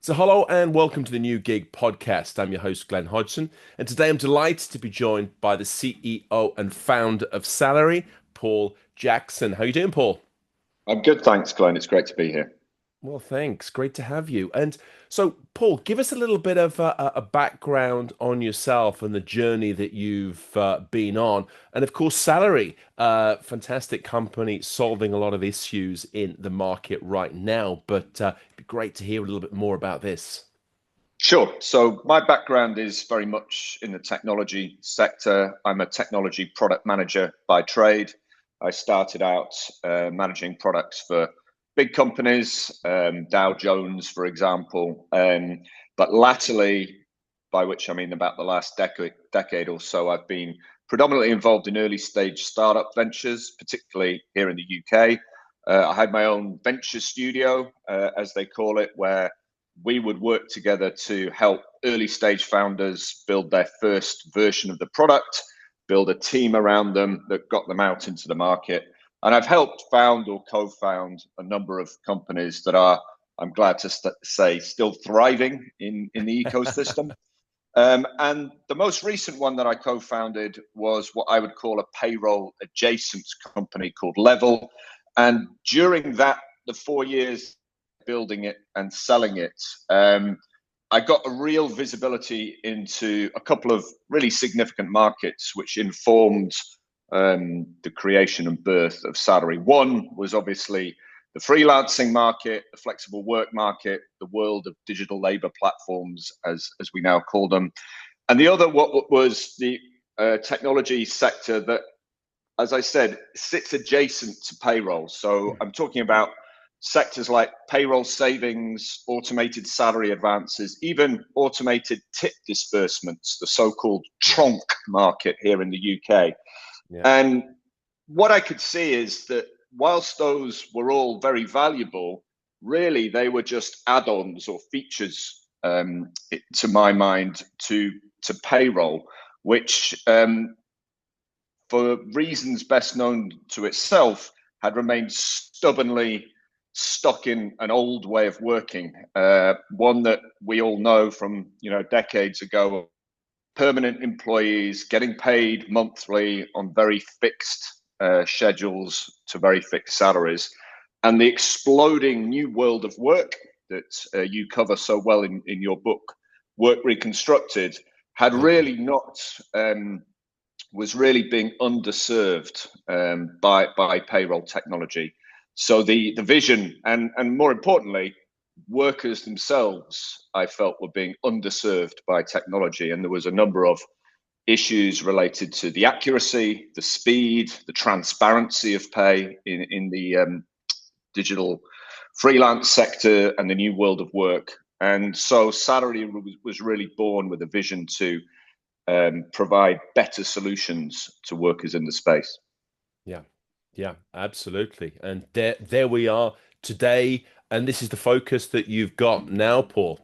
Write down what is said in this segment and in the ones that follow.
So, hello and welcome to the New Gig podcast. I'm your host, Glenn Hodgson, and today I'm delighted to be joined by the CEO and founder of Salaree, Paul Jackson. How are you doing, Paul? I'm good, thanks, Glenn. It's great to be here. Well, thanks. Great to have you. And so, Paul, give us a little bit of a background on yourself and the journey that you've been on. And of course, Salaree, fantastic company solving a lot of issues in the market right now. But it'd be great to hear a little bit more about this. Sure. So, my background is very much in the technology sector. I'm a technology product manager by trade. I started out managing products for big companies, Dow Jones, for example. But latterly, by which I mean about the last decade or so, I've been predominantly involved in early stage startup ventures, particularly here in the UK. I had my own venture studio, as they call it, where we would work together to help early stage founders build their first version of the product, build a team around them that got them out into the market. And I've helped found or co found a number of companies that are, I'm glad to say, still thriving in the ecosystem. And the most recent one that I co founded was what I would call a payroll adjacent company called Level. And during the 4 years building it and selling it, I got a real visibility into a couple of really significant markets, which informed the creation and birth of Salaree. One was obviously the freelancing market, the flexible work market, the world of digital labor platforms, as we now call them. And the other, what was the technology sector that, as I said, sits adjacent to payroll. So I'm talking about sectors like payroll savings, automated salary advances, even automated tip disbursements, the so-called Yeah, trunk market here in the UK. yeah. And what I could see is that whilst those were all very valuable, really they were just add-ons or features, to my mind, to payroll, which for reasons best known to itself, had remained stubbornly stuck in an old way of working, one that we all know from decades ago. Permanent employees getting paid monthly on very fixed schedules to very fixed salaries, and the exploding new world of work that you cover so well in your book, Work Reconstructed, had Thank you. really not was really being underserved by payroll technology. So the vision and more importantly, workers themselves, I felt, were being underserved by technology, and there was a number of issues related to the accuracy, the speed, the transparency of pay in the digital freelance sector and the new world of work. And so Salaree was really born with a vision to provide better solutions to workers in the space. Yeah, yeah, absolutely. And there we are today. And this is the focus that you've got now, Paul.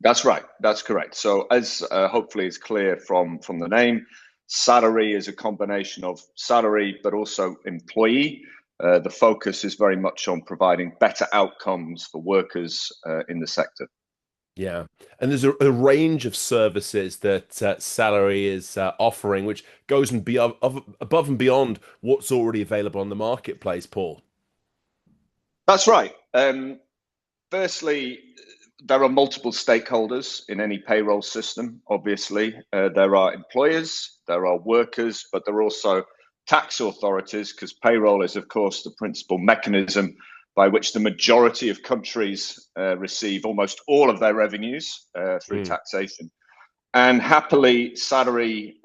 That's right. That's correct. So, as hopefully is clear from the name, salary is a combination of salary, but also employee. The focus is very much on providing better outcomes for workers in the sector. Yeah. And there's a range of services that Salary is offering, which goes and above and beyond what's already available on the marketplace, Paul. That's right. Firstly, there are multiple stakeholders in any payroll system. Obviously, there are employers, there are workers, but there are also tax authorities, because payroll is, of course, the principal mechanism by which the majority of countries receive almost all of their revenues through Mm. taxation. And happily, Salaree,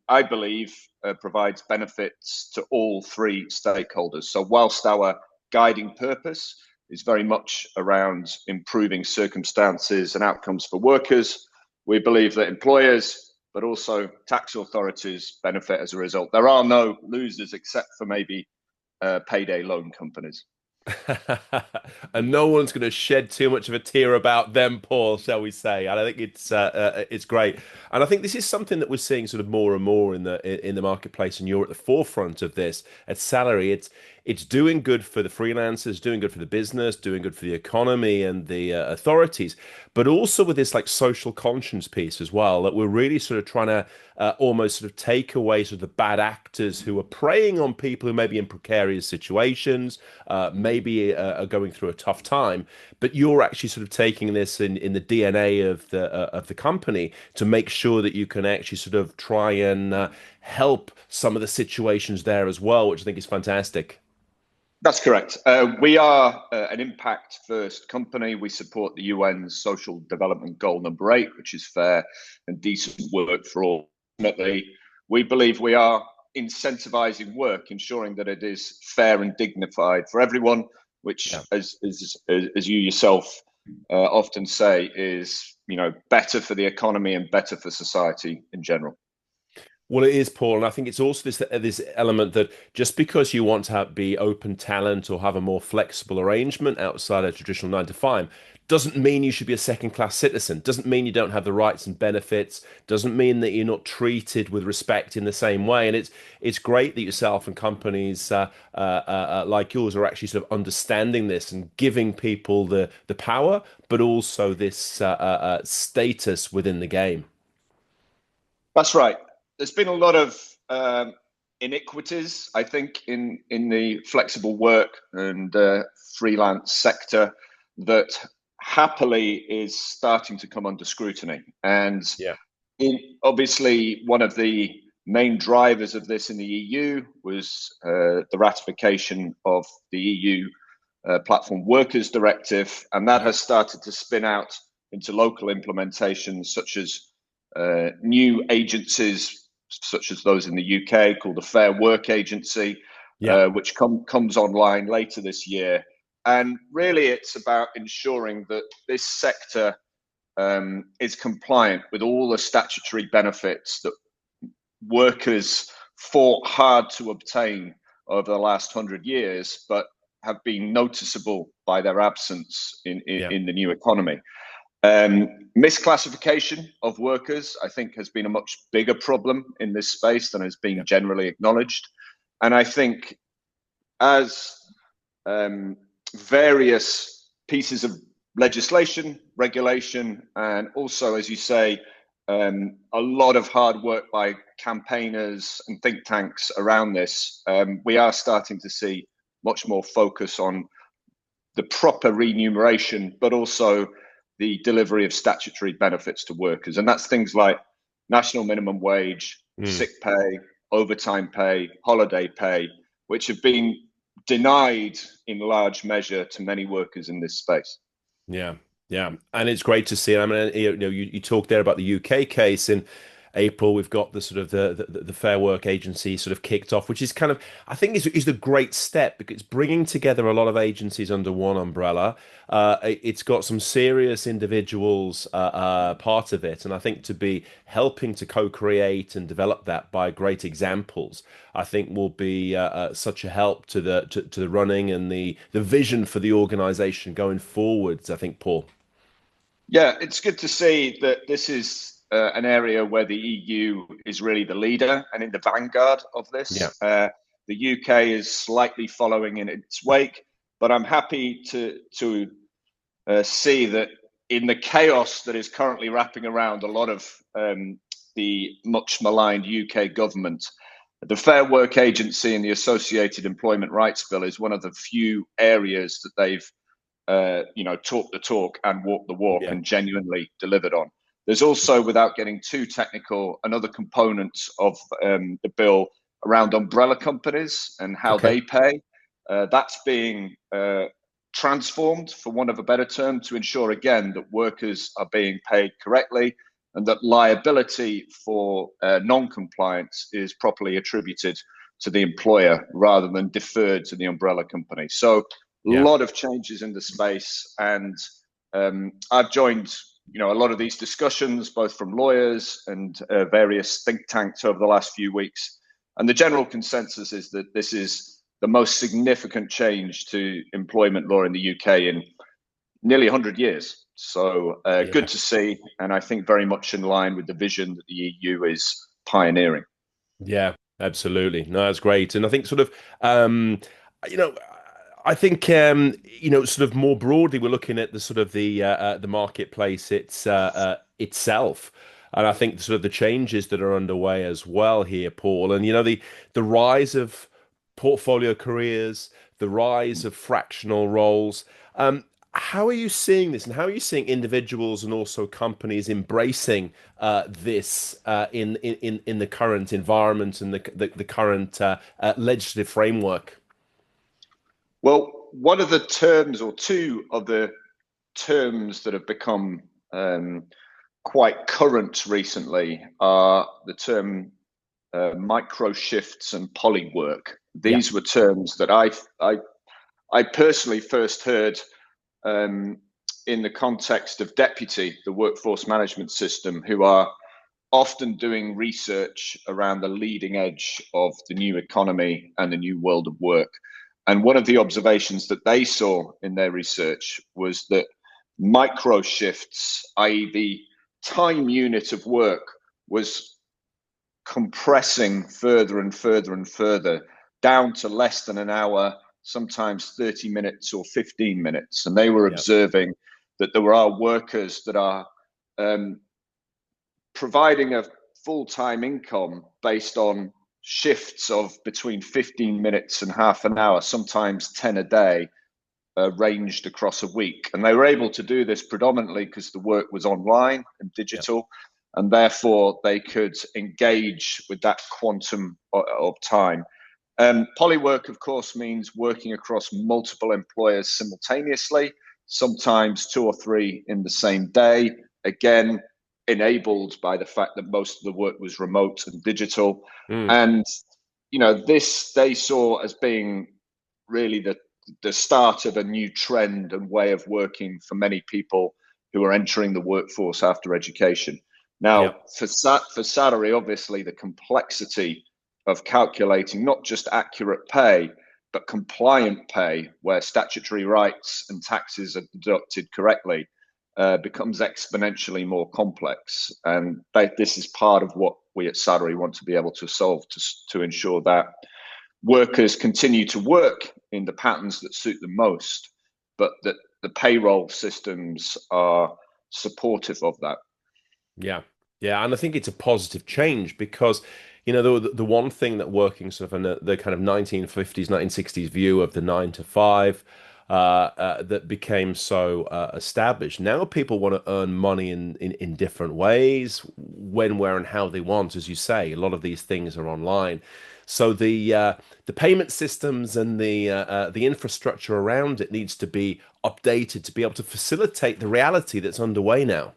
I believe, provides benefits to all three stakeholders. So, whilst our guiding purpose is very much around improving circumstances and outcomes for workers, we believe that employers, but also tax authorities, benefit as a result. There are no losers except for maybe payday loan companies. And no one's going to shed too much of a tear about them, Paul, shall we say? And I think it's great. And I think this is something that we're seeing sort of more and more in the marketplace, and you're at the forefront of this at Salary. it's doing good for the freelancers, doing good for the business, doing good for the economy and the authorities, but also with this like social conscience piece as well, that we're really sort of trying to almost sort of take away sort of the bad actors who are preying on people who may be in precarious situations, maybe are going through a tough time. But you're actually sort of taking this in the DNA of the company to make sure that you can actually sort of try and help some of the situations there as well, which I think is fantastic. That's correct. We are an impact first company. We support the UN's Social Development Goal number 8, which is fair and decent work for all. Ultimately, we believe we are incentivizing work, ensuring that it is fair and dignified for everyone, which, Yeah. as you yourself often say, is better for the economy and better for society in general. Well, it is, Paul, and I think it's also this element that just because you want to be open talent or have a more flexible arrangement outside a traditional 9 to 5 doesn't mean you should be a second-class citizen. Doesn't mean you don't have the rights and benefits. Doesn't mean that you're not treated with respect in the same way. And it's great that yourself and companies like yours are actually sort of understanding this and giving people the power, but also this status within the game. That's right. There's been a lot of iniquities, I think, in the flexible work and freelance sector that happily is starting to come under scrutiny. And Yeah. obviously, one of the main drivers of this in the EU was the ratification of the EU Platform Workers Directive, and that Yeah. has started to spin out into local implementations such as new agencies such as those in the UK called the Fair Work Agency, Yeah. which comes online later this year. And really, it's about ensuring that this sector is compliant with all the statutory benefits that workers fought hard to obtain over the last 100 years, but have been noticeable by their absence Yeah. in the new economy. Misclassification of workers, I think, has been a much bigger problem in this space than has been Yeah. generally acknowledged. And I think as various pieces of legislation, regulation, and also, as you say, a lot of hard work by campaigners and think tanks around this, we are starting to see much more focus on the proper remuneration, but also the delivery of statutory benefits to workers. And that's things like national minimum wage, Mm. sick pay, overtime pay, holiday pay, which have been denied in large measure to many workers in this space. Yeah, yeah, and it's great to see. I mean, you talked there about the UK case in April. We've got the sort of the Fair Work Agency sort of kicked off, which is kind of I think is a great step because it's bringing together a lot of agencies under one umbrella. It's got some serious individuals part of it, and I think to be helping to co-create and develop that by great examples, I think will be such a help to the running and the vision for the organization going forwards, I think, Paul. Yeah, it's good to see that this is an area where the EU is really the leader and in the vanguard of Yeah. this. The UK is slightly following in its wake, but I'm happy to see that in the chaos that is currently wrapping around a lot of the much maligned UK government, the Fair Work Agency and the Associated Employment Rights Bill is one of the few areas that they've talk the talk and walk the walk Yeah. and genuinely delivered on. There's also, without getting too technical, another component of the bill around umbrella companies and how Okay. they pay. That's being transformed, for want of a better term, to ensure again that workers are being paid correctly and that liability for non-compliance is properly attributed to the employer rather than deferred to the umbrella company. So a Yeah. lot of changes in the space, and I've joined a lot of these discussions, both from lawyers and various think tanks over the last few weeks. And the general consensus is that this is the most significant change to employment law in the UK in nearly 100 years. So good Yeah. to see, and I think very much in line with the vision that the EU is pioneering. Yeah, absolutely. No, that's great. And I think sort of You know, I think sort of more broadly, we're looking at the sort of the marketplace itself, and I think sort of the changes that are underway as well here, Paul. And the rise of portfolio careers, the rise of fractional roles. How are you seeing this, and how are you seeing individuals and also companies embracing this in the current environment and the current legislative framework? Well, one of the terms, or two of the terms that have become quite current recently, are the term microshifts and polywork. Yeah, These were terms that I personally first heard in the context of Deputy, the workforce management system, who are often doing research around the leading edge of the new economy and the new world of work. And one of the observations that they saw in their research was that micro shifts, i.e., the time unit of work, was compressing further and further and further down to less than an hour, sometimes 30 minutes or 15 minutes. And they were yeah, observing that there are workers that are providing a full-time income based on shifts of between 15 minutes and half an hour, sometimes 10 a day, ranged across a week. And they were able to do this predominantly because the work was online and yeah, digital, and therefore they could engage with that quantum of time. Polywork, of course, means working across multiple employers simultaneously, sometimes two or three in the same day. Again, enabled by the fact that most of the work was remote and digital. mm, And, this they saw as being really the start of a new trend and way of working for many people who are entering the workforce after education. yeah, Now, for Salaree, obviously, the complexity of calculating not just accurate pay, but compliant pay, where statutory rights and taxes are deducted correctly, becomes exponentially more complex. And this is part of what we at Salaree want to be able to solve to ensure that workers continue to work in the patterns that suit them most, but that the payroll systems are supportive of that. yeah, yeah. And I think it's a positive change because, the one thing that working sort of in the kind of 1950s, 1960s view of the 9 to 5 that became so established. Now people want to earn money in different ways, when, where, and how they want. As you say, a lot of these things are online. So the payment systems and the infrastructure around it needs to be updated to be able to facilitate the reality that's underway now.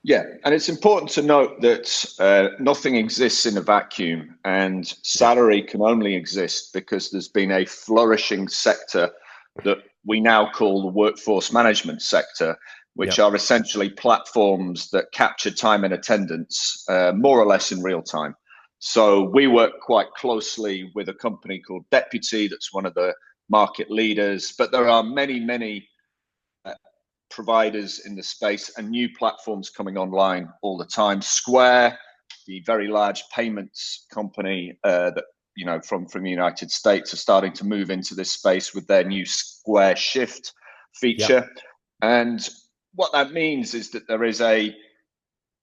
Yeah, and it's important to note that nothing exists in a vacuum, and Yeah, Salaree can only exist because there's been a flourishing sector that we now call the workforce management sector, yeah, which are essentially platforms that capture time and attendance more or less in real time. So we work quite closely with a company called Deputy, that's one of the market leaders, but there are many, many providers in the space and new platforms coming online all the time. Square, the very large payments company that from the United States, are starting to move into this space with their new Square Shift yeah, feature. And what that means is that there is a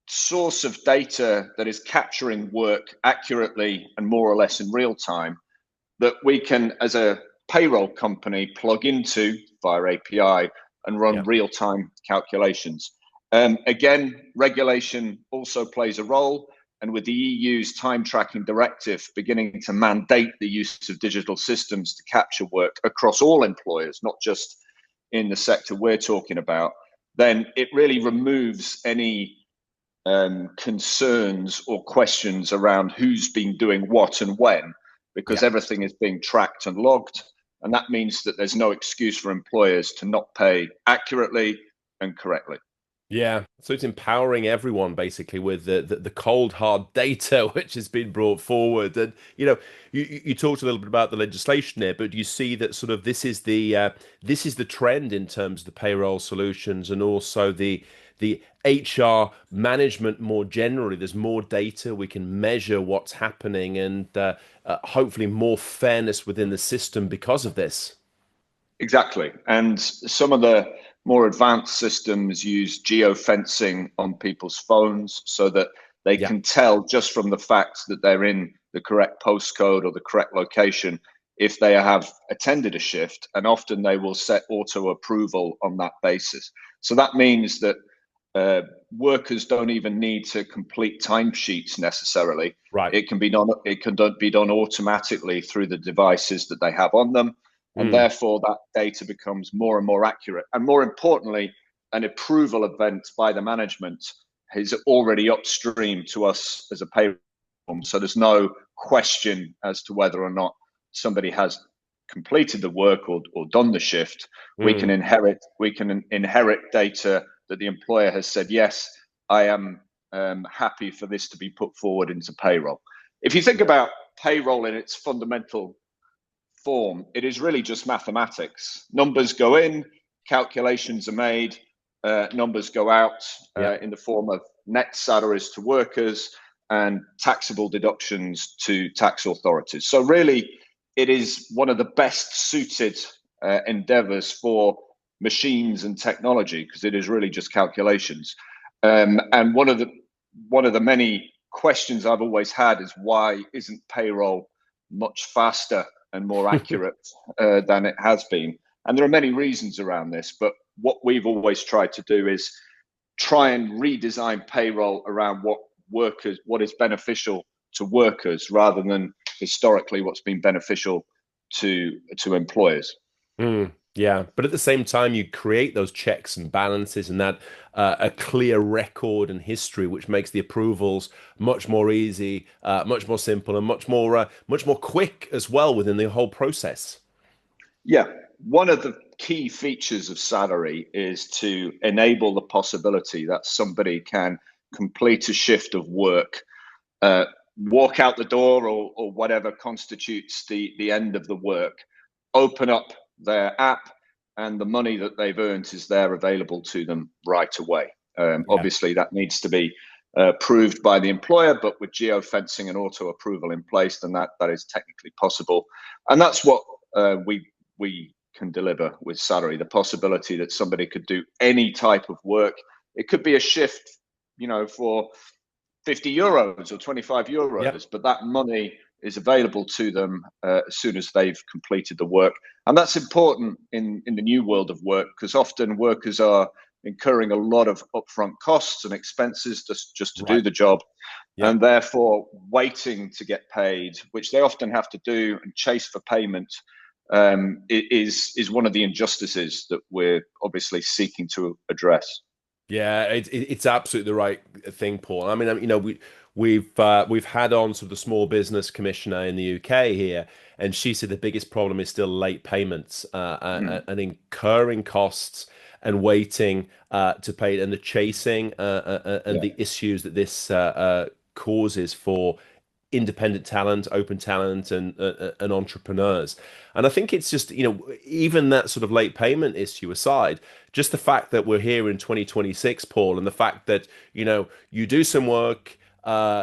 source of data that is capturing work accurately and more or less in real time that we can, as a payroll company, plug into via API and run yeah, real-time calculations. Again, regulation also plays a role, and with the EU's time tracking directive beginning to mandate the use of digital systems to capture work across all employers, not just in the sector we're talking about, then it really removes any concerns or questions around who's been doing what and when, because yeah. everything is being tracked and logged. And that means that there's no excuse for employers to not pay accurately and correctly. Yeah, so it's empowering everyone basically with the cold hard data which has been brought forward, and you talked a little bit about the legislation there, but you see that sort of this is the trend in terms of the payroll solutions and also the HR management more generally. There's more data, we can measure what's happening, and hopefully more fairness within the system because of this. Exactly. And some of the more advanced systems use geofencing on people's phones so that they Yeah. can tell just from the fact that they're in the correct postcode or the correct location if they have attended a shift. And often they will set auto approval on that basis. So that means that uh, workers don't even need to complete timesheets necessarily. Right. It can be done. It can be done automatically through the devices that they have on them, and Mm. therefore that data becomes more and more accurate. And more importantly, an approval event by the management is already upstream to us as a payroll. So there's no question as to whether or not somebody has completed the work or done the shift. Mm. We can inherit data that the employer has said, yes, I am happy for this to be put forward into payroll. If you think about payroll in its fundamental form, it is really just mathematics. Numbers go in, calculations are made, numbers go out Yeah. in the form of net salaries to workers and taxable deductions to tax authorities. So, really, it is one of the best suited endeavors for machines and technology because it is really just calculations. And one of the many questions I've always had is why isn't payroll much faster and more accurate than it has been? And there are many reasons around this, but what we've always tried to do is try and redesign payroll around what is beneficial to workers rather than historically what's been beneficial to employers. Mm, yeah, but at the same time, you create those checks and balances and that a clear record and history, which makes the approvals much more easy, much more simple, and much more quick as well within the whole process. Yeah, one of the key features of Salaree is to enable the possibility that somebody can complete a shift of work, uh, walk out the door or whatever constitutes the end of the work, open up their app, and the money that they've earned is there available to them right away. Yeah. Obviously, that needs to be approved by the employer, but with geofencing and auto approval in place, then that is technically possible. And that's what we can deliver with Salaree, the possibility that somebody could do any type of work. It could be a shift, for 50 euros or 25 Yep. euros, but that money is available to them as soon as they've completed the work. And that's important in the new world of work because often workers are incurring a lot of upfront costs and expenses just to do Right. the job. And Yep. therefore, waiting to get paid, which they often have to do and chase for payment, is one of the injustices that we're obviously seeking to address. Yeah, it's absolutely the right thing, Paul. I mean, we've had on sort of the small business commissioner in the UK here, and she said the biggest problem is still late payments Mm. and incurring costs and waiting to pay, and the chasing and Yeah, the issues that this causes for independent talent, open talent, and entrepreneurs. And I think it's just, even that sort of late payment issue aside, just the fact that we're here in 2026, Paul, and the fact that, you do some work,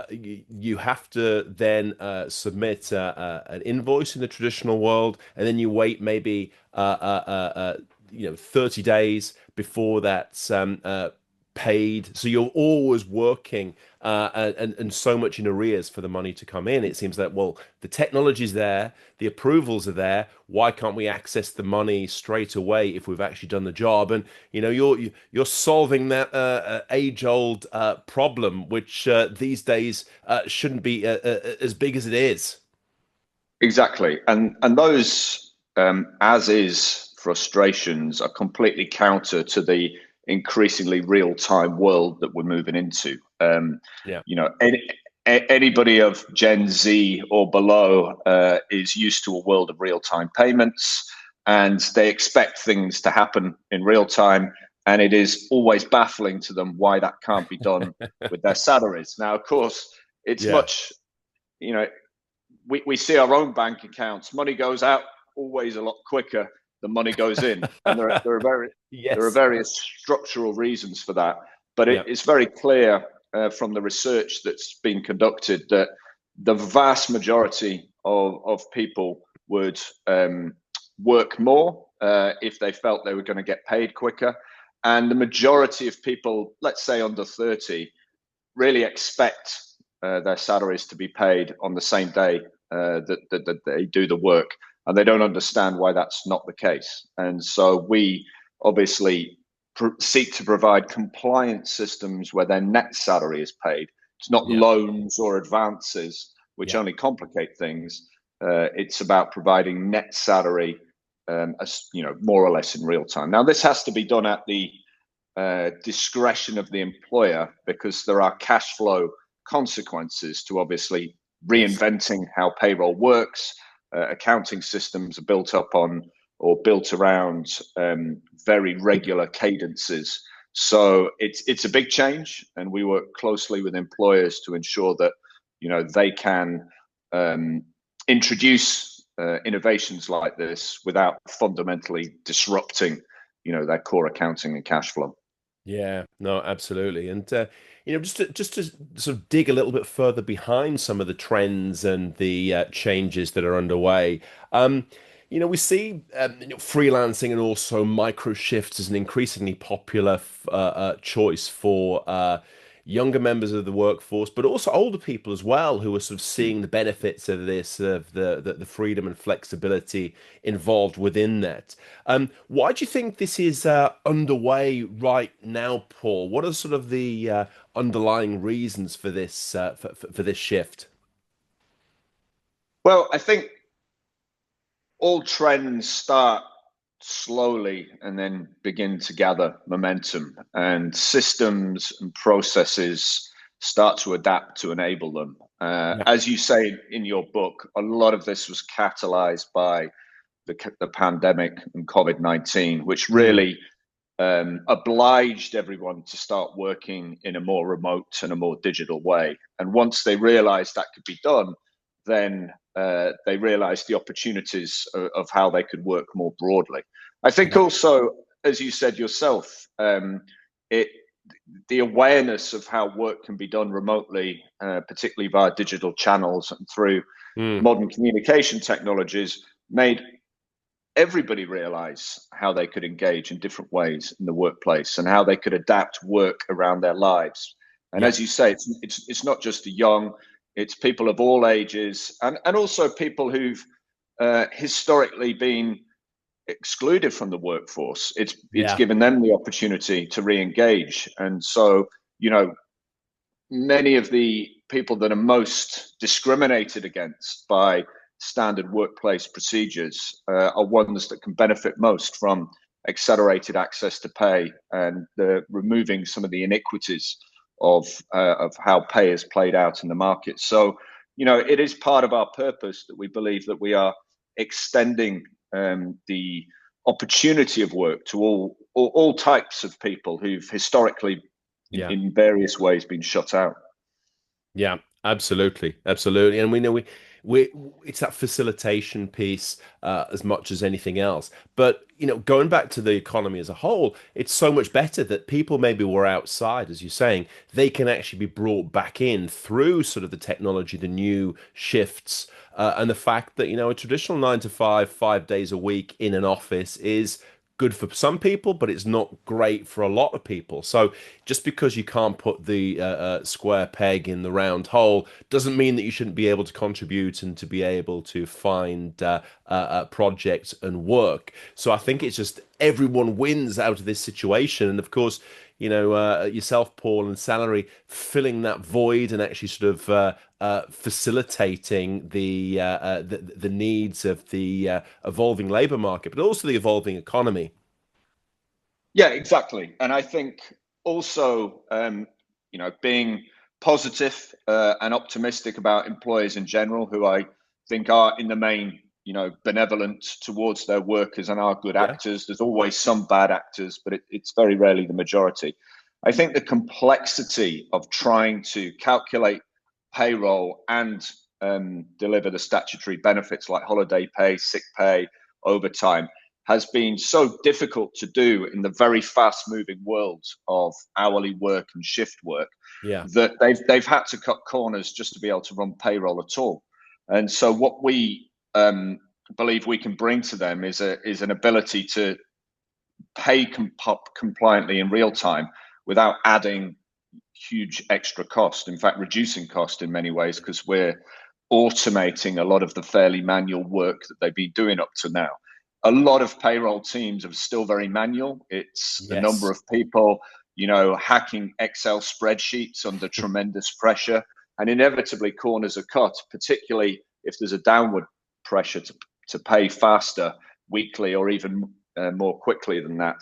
you have to then submit an invoice in the traditional world, and then you wait maybe 30 days before that's paid. So you're always working and so much in arrears for the money to come in. It seems that, well, the technology's there, the approvals are there. Why can't we access the money straight away if we've actually done the job? And you're solving that age-old problem, which these days shouldn't be as big as it is. exactly. And those as is frustrations are completely counter to the increasingly real time world that we're moving into. Yeah. You know, anybody of Gen Z or below is used to a world of real time payments, and they expect things to happen in real time. and it is always baffling to them why that can't be done with their salaries. Now, of course, it's Yeah. much, you know, we see our own bank accounts. Money goes out always a lot quicker than money goes in, and there are Yes. various structural reasons for that. But Yeah. it's very clear from the research that's been conducted that the vast majority of people would work more if they felt they were going to get paid quicker. And the majority of people, let's say under 30, really expect their salaries to be paid on the same day that they do the work. And they don't understand why that's not the case. And so we obviously seek to provide compliance systems where their net salary is paid. It's not Yeah. loans or advances, which Yeah. only complicate things. It's about providing net salary, as you know, more or less in real time. Now, this has to be done at the discretion of the employer because there are cash flow consequences to obviously Yes. reinventing how payroll works. Accounting systems are built up on or built around very regular cadences. So it's a big change, and we work closely with employers to ensure that they can introduce innovations like this without fundamentally disrupting their core accounting and cash flow. Yeah, no, absolutely. And just to sort of dig a little bit further behind some of the trends and the changes that are underway. We see freelancing and also microshifts as an increasingly popular choice for younger members of the workforce, but also older people as well, who are sort of seeing the benefits of this, of the freedom and flexibility involved within that. Why do you think this is underway right now, Paul? What are sort of the underlying reasons for this for this shift? Well, I think all trends start slowly and then begin to gather momentum, and systems and processes start to adapt to enable them. Yeah, As you say in your book, a lot of this was catalyzed by the pandemic and COVID-19, which mm, really obliged everyone to start working in a more remote and a more digital way. And once they realized that could be done, then they realized the opportunities of how they could work more broadly. I think yeah, also, as you said yourself, it the awareness of how work can be done remotely, particularly via digital channels and through mm, modern communication technologies, made everybody realize how they could engage in different ways in the workplace and how they could adapt work around their lives. And yeah, as you say, it's not just the young; it's people of all ages, and also people who've historically been excluded from the workforce. It's yeah, given them the opportunity to re-engage, and so you know many of the people that are most discriminated against by standard workplace procedures are ones that can benefit most from accelerated access to pay and removing some of the iniquities of how pay is played out in the market. So, it is part of our purpose that we believe that we are extending the opportunity of work to all types of people who've historically yeah. in various ways been shut out. Yeah, absolutely, absolutely, and we know we it's that facilitation piece as much as anything else. But going back to the economy as a whole, it's so much better that people maybe were outside, as you're saying, they can actually be brought back in through sort of the technology, the new shifts, and the fact that a traditional 9 to 5, 5 days a week in an office is good for some people, but it's not great for a lot of people. So just because you can't put the square peg in the round hole doesn't mean that you shouldn't be able to contribute and to be able to find projects and work. So I think it's just everyone wins out of this situation. And of course, yourself, Paul, and Salaree filling that void and actually sort of facilitating the needs of the evolving labor market, but also the evolving economy. Yeah, exactly. And I think also, being positive and optimistic about employers in general, who I think are in the main benevolent towards their workers and are good Yeah. actors. There's always some bad actors, but it's very rarely the majority. I think the complexity of trying to calculate payroll and deliver the statutory benefits like holiday pay, sick pay, overtime has been so difficult to do in the very fast moving world of hourly work and shift work Yeah. that they've had to cut corners just to be able to run payroll at all. And so what we believe we can bring to them is an ability to pay compliantly in real time without adding huge extra cost. In fact, reducing cost in many ways because we're automating a lot of the fairly manual work that they've been doing up to now. A lot of payroll teams are still very manual. It's a number Yes. of people, hacking Excel spreadsheets under tremendous pressure, and inevitably corners are cut, particularly if there's a downward pressure to pay faster weekly or even more quickly than that.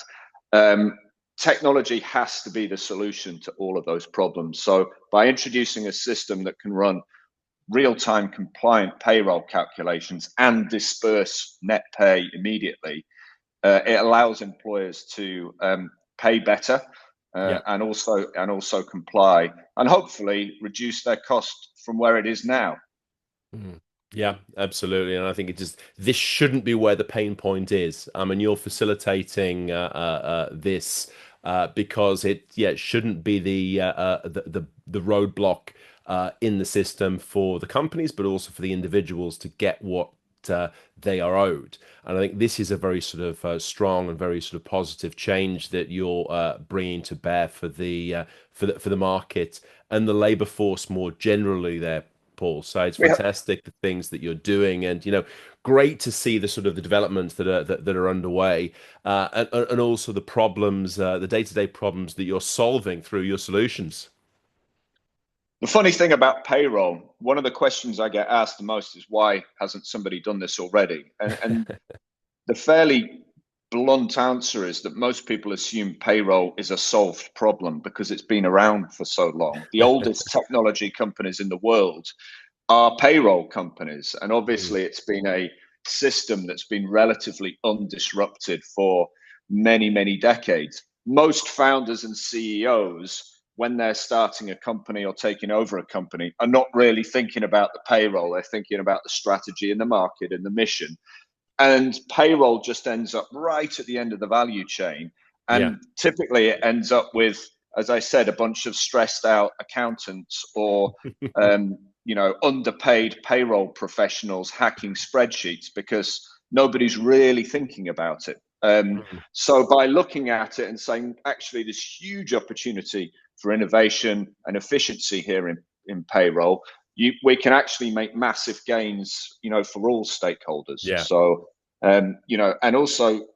Technology has to be the solution to all of those problems. So by introducing a system that can run real-time compliant payroll calculations and disperse net pay immediately, it allows employers to pay better Yeah. and also comply and hopefully reduce their cost from where it is now. Mhm. Yeah, absolutely. And I think this shouldn't be where the pain point is. I mean, you're facilitating this because it shouldn't be the roadblock in the system for the companies, but also for the individuals to get what they are owed. And I think this is a very sort of strong and very sort of positive change that you're bringing to bear for the market and the labor force more generally there, Paul. So it's We have, fantastic the things that you're doing, and great to see the sort of the developments that are underway, and also the problems, the day-to-day problems that you're solving through your solutions. the funny thing about payroll, one of the questions I get asked the most is why hasn't somebody done this already? And the fairly blunt answer is that most people assume payroll is a solved problem because it's been around for so long. The oldest technology companies in the world are payroll companies. And Mm. obviously, it's been a system that's been relatively undisrupted for many, many decades. Most founders and CEOs, when they're starting a company or taking over a company, are not really thinking about the payroll. They're thinking about the strategy and the market and the mission. And payroll just ends up right at the end of the value chain. Yeah. And typically it ends up with, as I said, a bunch of stressed out accountants or underpaid payroll professionals hacking spreadsheets because nobody's really thinking about it. Mm. So by looking at it and saying, actually, there's huge opportunity for innovation and efficiency here in payroll, we can actually make massive gains, for all stakeholders. Yeah. So, and also,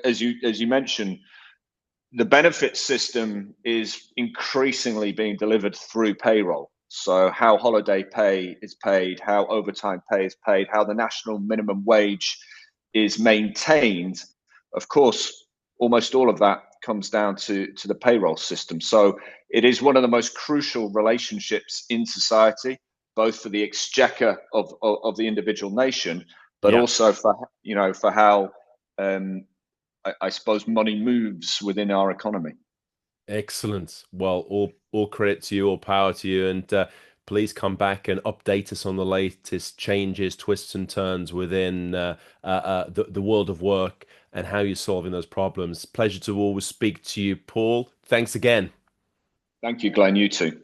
as you mentioned, the benefit system is increasingly being delivered through payroll. So how holiday pay is paid, how overtime pay is paid, how the national minimum wage is maintained. Of course, almost all of that comes down to the payroll system. So it is one of the most crucial relationships in society, both for the exchequer of the individual nation, but Yeah. also for how I suppose money moves within our economy. Excellent. Well, all credit to you, all power to you, and please come back and update us on the latest changes, twists and turns within the world of work and how you're solving those problems. Pleasure to always speak to you, Paul. Thanks again. Thank you, Glenn. You too.